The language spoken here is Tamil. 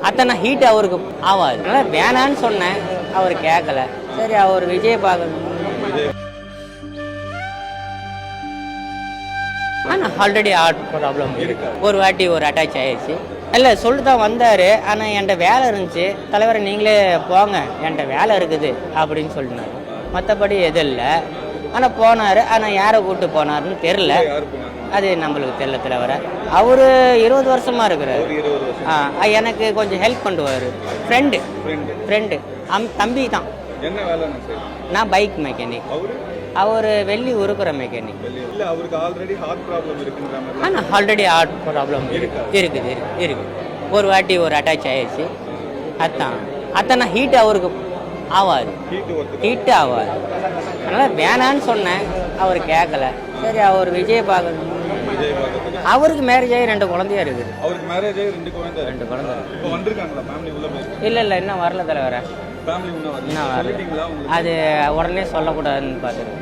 அத்தனை ஹீட் அவருக்கு ஆகாது. அதனால் வேணான்னு சொன்னேன், அவர் கேட்கல. சரி அவர் விஜய் பார்க்கணும். ஆனால் ஆல்ரெடி ஹார்ட் ப்ராப்ளம் இருக்கு. ஒரு வாட்டி ஒரு அட்டாச் ஆயிடுச்சு. இல்லை சொல்லிட்டு தான் வந்தார். ஆனால் என்கிட்ட வேலை இருந்துச்சு, தலைவரை நீங்களே போங்க என்கிட்ட வேலை இருக்குது அப்படின்னு சொல்லினார். மற்றபடி எதுவும் இல்லை. ஆனால் போனார். ஆனால் யாரை கூப்பிட்டு போனாருன்னு தெரில. அது நம்மளுக்கு தெரியல தலைவரை. அவர் 20 வருஷமாக இருக்கிறார். எனக்கு கொஞ்சம் ஹெல்ப் பண்ணுவார். ஃப்ரெண்டு தம்பி தான். நான் பைக் மெக்கானிக். அவர் வெள்ளி உருக்குற மெக்கானிக். ஆனால் ஆல்ரெடி ஹார்ட் ப்ராப்ளம் இருக்குது. ஒரு வாட்டி ஒரு அட்டாச் ஆயிடுச்சு. அத்தனை ஹீட் அவருக்கு ஆகாது. அதனால் வேணான்னு சொன்னேன், அவர் கேட்கல. சரி அவர் விஜய் பார்க்கணும். அவருக்கு மேரேஜ் ஆகி 2 குழந்தையா இருக்குது. ரெண்டு குழந்தை. இல்லை இன்னும் வரல தலைவர. இன்னும் வரல. அது உடனே சொல்லக்கூடாதுன்னு பார்த்துருக்கேன்.